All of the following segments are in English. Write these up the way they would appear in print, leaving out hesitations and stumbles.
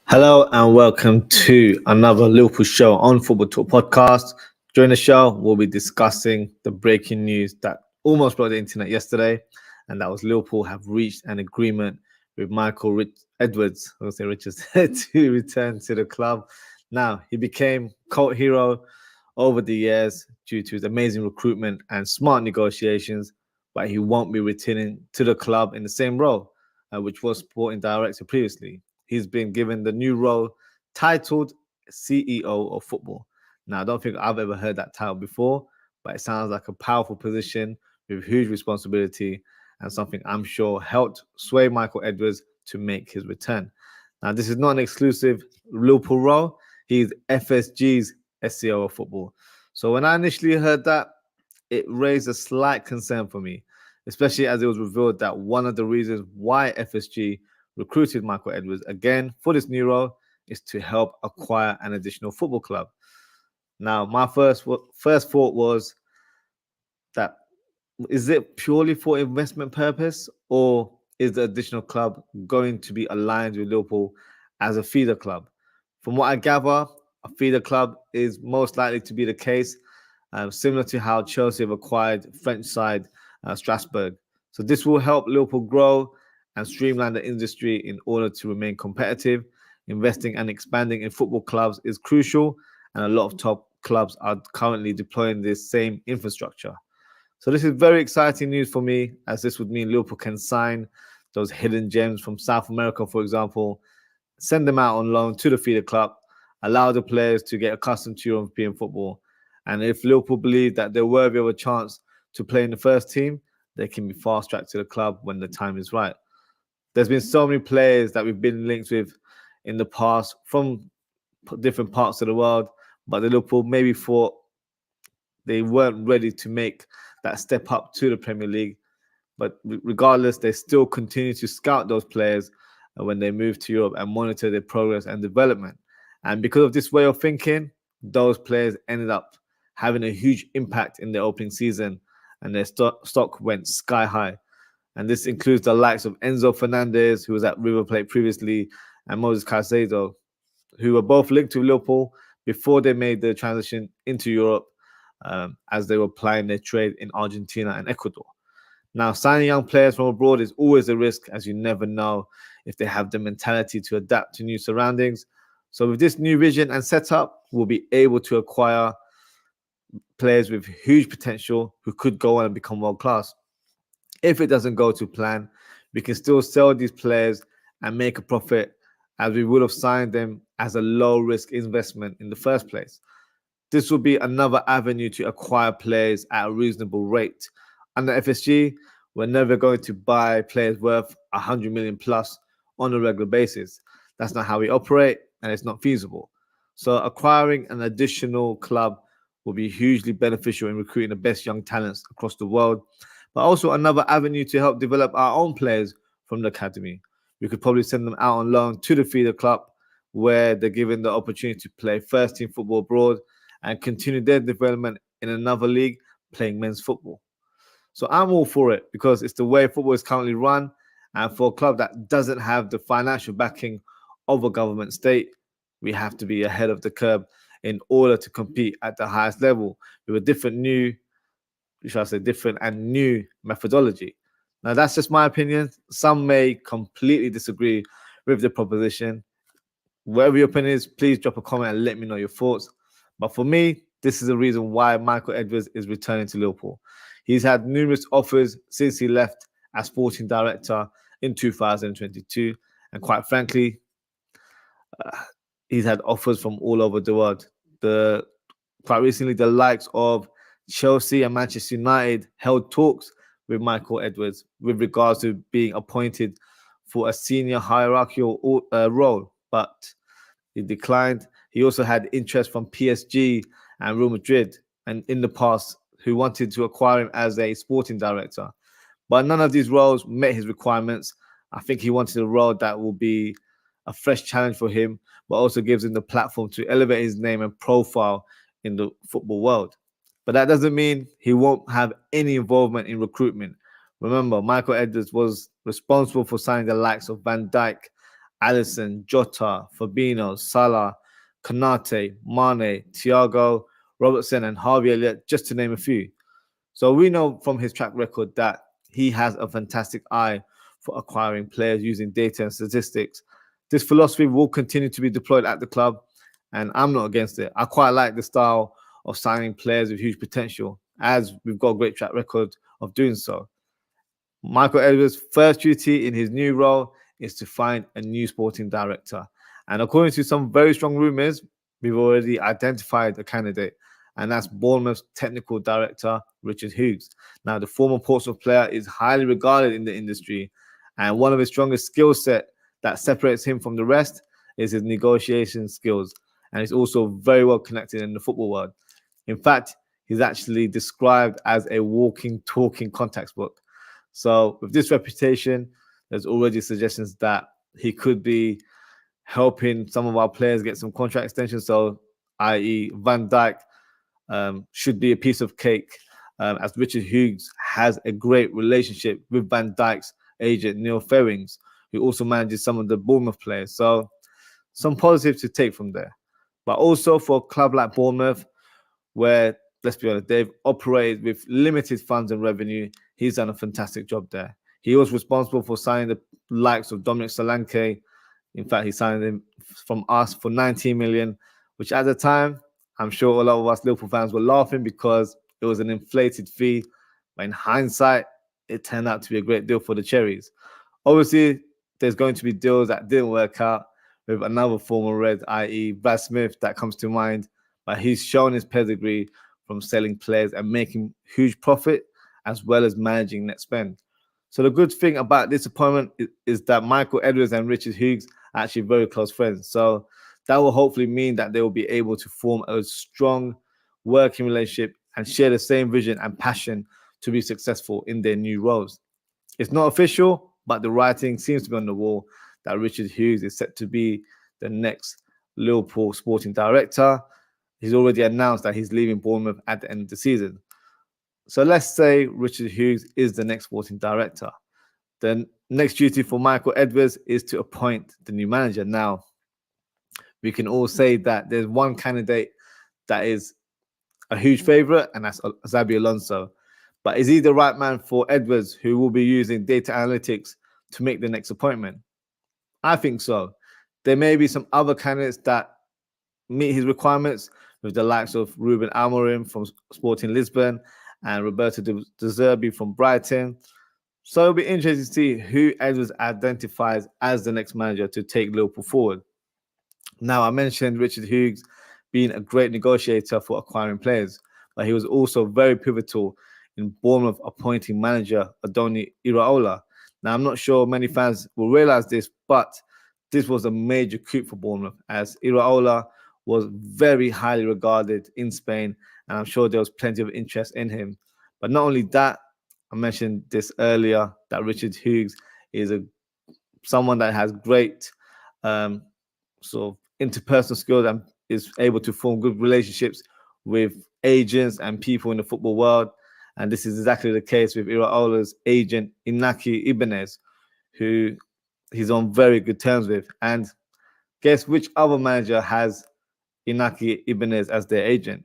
Hello and welcome to another Liverpool show on Football Talk Podcast. During the show, we'll be discussing the breaking news that almost broke the internet yesterday, and that was Liverpool have reached an agreement with Michael Edwards, I was say Richards, to return to the club. Now, he became cult hero over the years due to his amazing recruitment and smart negotiations, but he won't be returning to the club in the same role, which was sporting director previously. He's been given the new role titled CEO of football. Now, I don't think I've ever heard that title before, but it sounds like a powerful position with huge responsibility and something I'm sure helped sway Michael Edwards to make his return. Now, this is not an exclusive Liverpool role. He's FSG's SEO of football. So when I initially heard that, it raised a slight concern for me, especially as it was revealed that one of the reasons why FSG recruited Michael Edwards again for this new role is to help acquire an additional football club. Now, my first thought was that is it purely for investment purpose, or is the additional club going to be aligned with Liverpool as a feeder club? From what I gather, a feeder club is most likely to be the case, similar to how Chelsea have acquired French side Strasbourg. So this will help Liverpool grow and streamline the industry in order to remain competitive. Investing and expanding in football clubs is crucial, and a lot of top clubs are currently deploying this same infrastructure. So this is very exciting news for me, as this would mean Liverpool can sign those hidden gems from South America, for example, send them out on loan to the feeder club, allow the players to get accustomed to European football. And if Liverpool believe that they're worthy of a chance to play in the first team, they can be fast-tracked to the club when the time is right. There's been so many players that we've been linked with in the past from different parts of the world, but the Liverpool maybe thought they weren't ready to make that step up to the Premier League. But regardless, they still continue to scout those players when they move to Europe and monitor their progress and development. And because of this way of thinking, those players ended up having a huge impact in their opening season, and their stock went sky high. And this includes the likes of Enzo Fernandez, who was at River Plate previously, and Moses Caicedo, who were both linked to Liverpool before they made the transition into Europe, as they were plying their trade in Argentina and Ecuador. Now, signing young players from abroad is always a risk, as you never know if they have the mentality to adapt to new surroundings. So with this new vision and setup, we'll be able to acquire players with huge potential who could go on and become world class. If it doesn't go to plan, we can still sell these players and make a profit, as we would have signed them as a low-risk investment in the first place. This will be another avenue to acquire players at a reasonable rate. Under FSG, we're never going to buy players worth 100 million plus on a regular basis. That's not how we operate, and it's not feasible. So acquiring an additional club will be hugely beneficial in recruiting the best young talents across the world, but also another avenue to help develop our own players from the academy. We could probably send them out on loan to the feeder club, where they're given the opportunity to play first-team football abroad and continue their development in another league playing men's football. So I'm all for it, because it's the way football is currently run, and for a club that doesn't have the financial backing of a government state, we have to be ahead of the curve in order to compete at the highest level with a different and new methodology. Now, that's just my opinion. Some may completely disagree with the proposition. Whatever your opinion is, please drop a comment and let me know your thoughts. But for me, this is the reason why Michael Edwards is returning to Liverpool. He's had numerous offers since he left as sporting director in 2022. And quite frankly, he's had offers from all over the world. Quite recently, the likes of Chelsea and Manchester United held talks with Michael Edwards with regards to being appointed for a senior hierarchical role, but he declined. He also had interest from PSG and Real Madrid, and in the past, who wanted to acquire him as a sporting director. But none of these roles met his requirements. I think he wanted a role that will be a fresh challenge for him, but also gives him the platform to elevate his name and profile in the football world. But that doesn't mean he won't have any involvement in recruitment. Remember, Michael Edwards was responsible for signing the likes of Van Dijk Alisson, Jota, Fabinho, Salah, Konate, Mane, Thiago, Robertson, and Harvey Elliott, just to name a few. So we know from his track record that he has a fantastic eye for acquiring players using data and statistics. This philosophy will continue to be deployed at the club, and I'm not against it. I quite like the style of signing players with huge potential, as we've got a great track record of doing so. Michael Edwards' first duty in his new role is to find a new sporting director. And according to some very strong rumours, we've already identified a candidate, and that's Bournemouth's technical director, Richard Hughes. Now, the former Portsmouth player is highly regarded in the industry, and one of his strongest skill set that separates him from the rest is his negotiation skills. And he's also very well connected in the football world. In fact, he's actually described as a walking, talking contacts book. So with this reputation, there's already suggestions that he could be helping some of our players get some contract extensions. So, i.e., Van Dijk should be a piece of cake, as Richard Hughes has a great relationship with Van Dijk's agent, Neil Ferrings, who also manages some of the Bournemouth players. So some positives to take from there. But also for a club like Bournemouth, where, let's be honest, they've operated with limited funds and revenue, he's done a fantastic job there. He was responsible for signing the likes of Dominic Solanke. In fact, he signed him from us for 19 million, which at the time, I'm sure a lot of us Liverpool fans were laughing because it was an inflated fee. But in hindsight, it turned out to be a great deal for the Cherries. Obviously, there's going to be deals that didn't work out with another former Red, i.e. Brad Smith, that comes to mind. But he's shown his pedigree from selling players and making huge profit, as well as managing net spend. So the good thing about this appointment is that Michael Edwards and Richard Hughes are actually very close friends. So that will hopefully mean that they will be able to form a strong working relationship and share the same vision and passion to be successful in their new roles. It's not official, but the writing seems to be on the wall that Richard Hughes is set to be the next Liverpool sporting director. He's already announced that he's leaving Bournemouth at the end of the season. So let's say Richard Hughes is the next sporting director. The next duty for Michael Edwards is to appoint the new manager. Now, we can all say that there's one candidate that is a huge favourite, and that's Xabi Alonso. But is he the right man for Edwards, who will be using data analytics to make the next appointment? I think so. There may be some other candidates that meet his requirements, with the likes of Ruben Amorim from Sporting Lisbon and Roberto De Zerbi from Brighton. So it'll be interesting to see who Edwards identifies as the next manager to take Liverpool forward. Now, I mentioned Richard Hughes being a great negotiator for acquiring players, but he was also very pivotal in Bournemouth appointing manager Adoni Iraola. Now, I'm not sure many fans will realize this, but this was a major coup for Bournemouth, as Iraola was very highly regarded in Spain, and I'm sure there was plenty of interest in him. But not only that, I mentioned this earlier, that Richard Hughes is someone that has great sort of interpersonal skills and is able to form good relationships with agents and people in the football world. And this is exactly the case with Iraola's agent, Inaki Ibanez, who he's on very good terms with. And guess which other manager has Inaki Ibanez as their agent?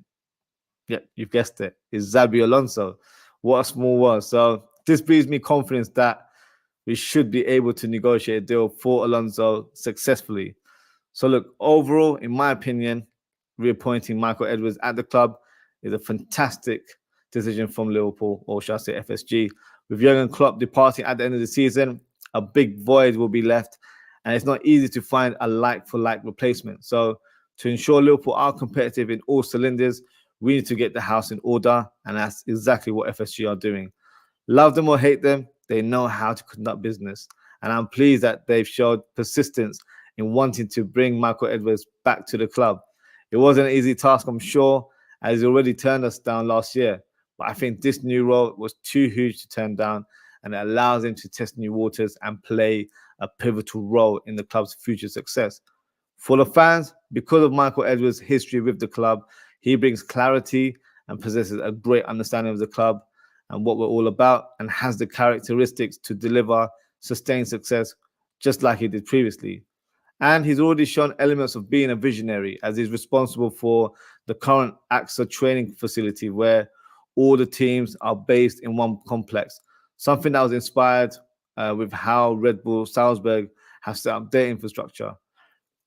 Yep, you've guessed it. It's Xabi Alonso. What a small world. So this brings me confidence that we should be able to negotiate a deal for Alonso successfully. So look, overall, in my opinion, reappointing Michael Edwards at the club is a fantastic decision from Liverpool, or shall I say FSG. With Jurgen Klopp departing at the end of the season, a big void will be left, and it's not easy to find a like-for-like replacement. So to ensure Liverpool are competitive in all cylinders, we need to get the house in order, and that's exactly what FSG are doing. Love them or hate them, they know how to conduct business, and I'm pleased that they've showed persistence in wanting to bring Michael Edwards back to the club. It wasn't an easy task, I'm sure, as he already turned us down last year. But I think this new role was too huge to turn down, and it allows him to test new waters and play a pivotal role in the club's future success. For the fans, because of Michael Edwards' history with the club, he brings clarity and possesses a great understanding of the club and what we're all about, and has the characteristics to deliver sustained success just like he did previously. And he's already shown elements of being a visionary, as he's responsible for the current AXA training facility where all the teams are based in one complex. Something that was inspired with how Red Bull Salzburg have set up their infrastructure.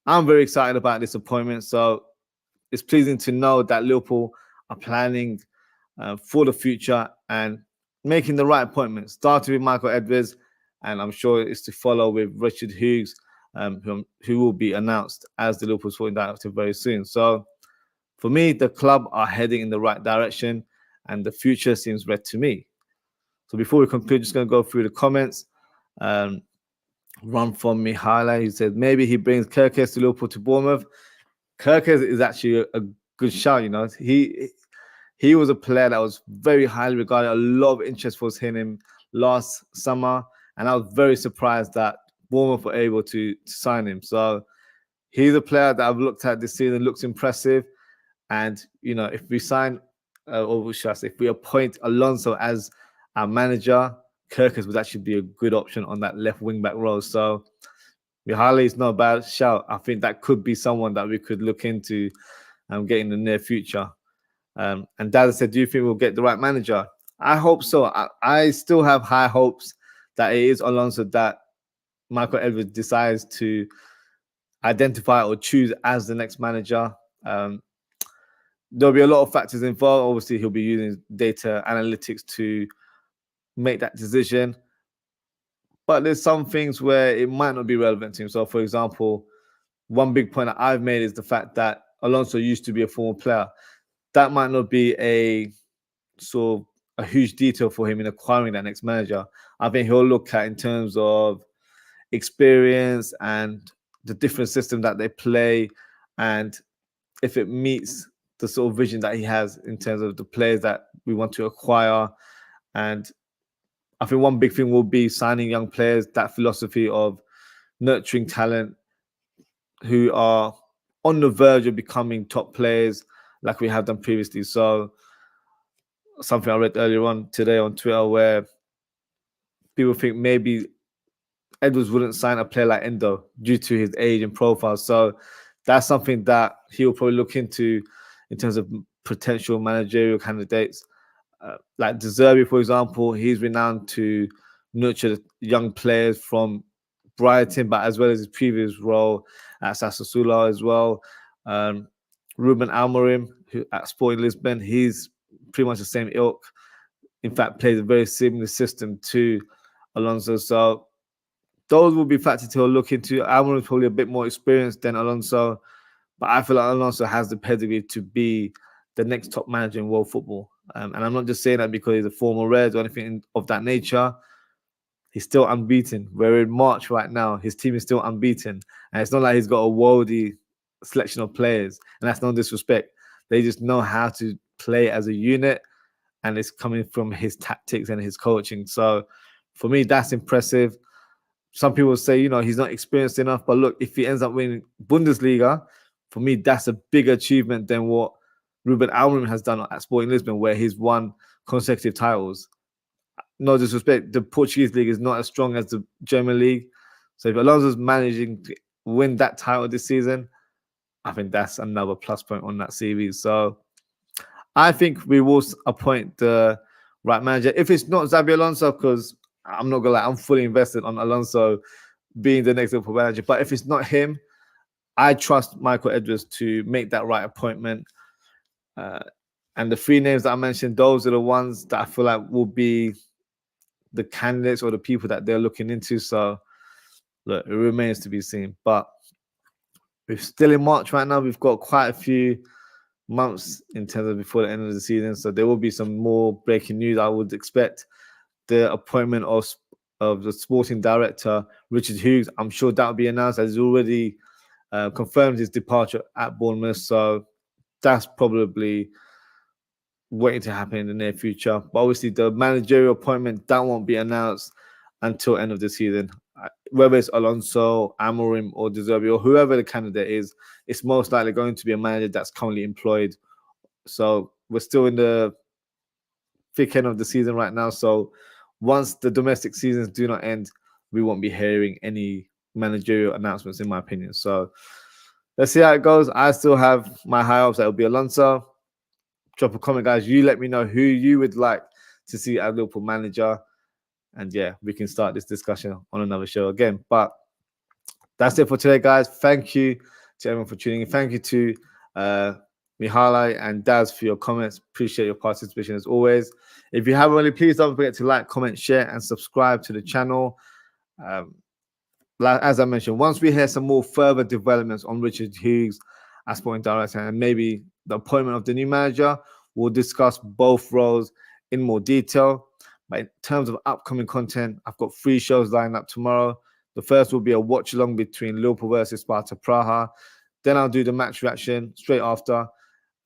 I'm very excited about this appointment. So it's pleasing to know that Liverpool are planning for the future and making the right appointments, starting with Michael Edwards, and I'm sure it's to follow with Richard Hughes, who will be announced as the Liverpool sporting director very soon. So for me, the club are heading in the right direction and the future seems red to me. So before we conclude, just going to go through the comments. Run from me highlight. He said maybe he brings Kirkes to Liverpool to Bournemouth. Kirkes is actually a good shout. You know, he was a player that was very highly regarded. A lot of interest was in him last summer, and I was very surprised that Bournemouth were able to sign him. So he's a player that I've looked at this season. Looks impressive, and you know, if we sign, or should I say, if we appoint Alonso as our manager, Kirkes would actually be a good option on that left wing back role. So Mihaly is not a bad shout. I think that could be someone that we could look into getting in the near future. And Dad said, do you think we'll get the right manager? I hope so. I still have high hopes that it is Alonso that Michael Edwards decides to identify or choose as the next manager. There'll be a lot of factors involved. Obviously, he'll be using data analytics to make that decision. But there's some things where it might not be relevant to him. So, for example, one big point that I've made is the fact that Alonso used to be a former player. That might not be a sort of a huge detail for him in acquiring that next manager. I think he'll look at in terms of experience and the different system that they play, and if it meets the sort of vision that he has in terms of the players that we want to acquire. And I think one big thing will be signing young players, that philosophy of nurturing talent who are on the verge of becoming top players like we have done previously. So something I read earlier on today on Twitter where people think maybe Edwards wouldn't sign a player like Endo due to his age and profile. So that's something that he'll probably look into in terms of potential managerial candidates. Like De Zerbi, for example, he's renowned to nurture young players from Brighton, but as well as his previous role at Sassuolo as well. Ruben Amorim, who at Sporting Lisbon, he's pretty much the same ilk. In fact, plays a very similar system to Alonso. So those will be factors to look into. Amorim is probably a bit more experienced than Alonso, but I feel like Alonso has the pedigree to be the next top manager in world football. And I'm not just saying that because he's a former Red or anything of that nature. He's still unbeaten. We're in March right now. His team is still unbeaten. And it's not like he's got a worldy selection of players. And that's no disrespect. They just know how to play as a unit. And it's coming from his tactics and his coaching. So for me, that's impressive. Some people say, you know, he's not experienced enough. But look, if he ends up winning Bundesliga, for me, that's a big achievement than what Ruben Amorim has done at Sporting Lisbon, where he's won consecutive titles. No disrespect, the Portuguese league is not as strong as the German league. So if Alonso's managing to win that title this season, I think that's another plus point on that CV. So I think we will appoint the right manager. If it's not Xabi Alonso, because I'm not gonna lie, I'm fully invested on Alonso being the next Liverpool manager. But if it's not him, I trust Michael Edwards to make that right appointment. And the three names that I mentioned, those are the ones that I feel like will be the candidates or the people that they're looking into. So look, it remains to be seen. But we're still in March right now. We've got quite a few months in terms of before the end of the season. So there will be some more breaking news. I would expect the appointment of the sporting director, Richard Hughes. I'm sure that will be announced, as he's already confirmed his departure at Bournemouth. So that's probably waiting to happen in the near future. But obviously, the managerial appointment, that won't be announced until end of the season. Whether it's Alonso, Amorim, or De Zerbi, or whoever the candidate is, it's most likely going to be a manager that's currently employed. So we're still in the thick end of the season right now. So once the domestic seasons do not end, we won't be hearing any managerial announcements, in my opinion. So let's see how it goes. I still have my high hopes that it'll be Alonso. Drop a comment, guys. You let me know who you would like to see as Liverpool manager. And yeah, we can start this discussion on another show again. But that's it for today, guys. Thank you to everyone for tuning in. Thank you to Mihaly and Daz for your comments. Appreciate your participation as always. If you haven't already, please don't forget to like, comment, share, and subscribe to the channel. As I mentioned, once we hear some more further developments on Richard Hughes as sporting director and maybe the appointment of the new manager, we'll discuss both roles in more detail. But in terms of upcoming content, I've got 3 shows lined up tomorrow. The first will be a watch along between Liverpool versus Sparta Praha. Then I'll do the match reaction straight after.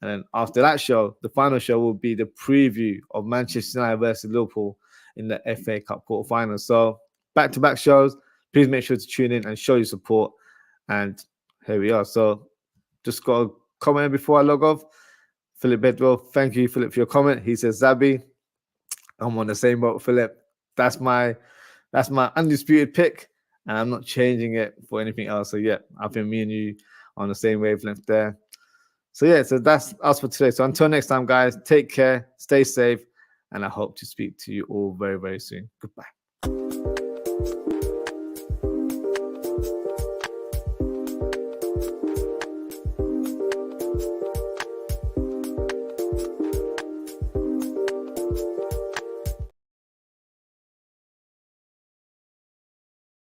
And then after that show, the final show will be the preview of Manchester United versus Liverpool in the FA Cup quarterfinals. So back-to-back shows. Please make sure to tune in and show your support. And here we are. So just got a comment before I log off. Philip Bedwell, thank you, Philip, for your comment. He says, Zabi, I'm on the same boat, Philip. That's my undisputed pick, and I'm not changing it for anything else. So yeah, I think me and you on the same wavelength there. So yeah, so that's us for today. So until next time, guys, take care, stay safe, and I hope to speak to you all very, very soon. Goodbye.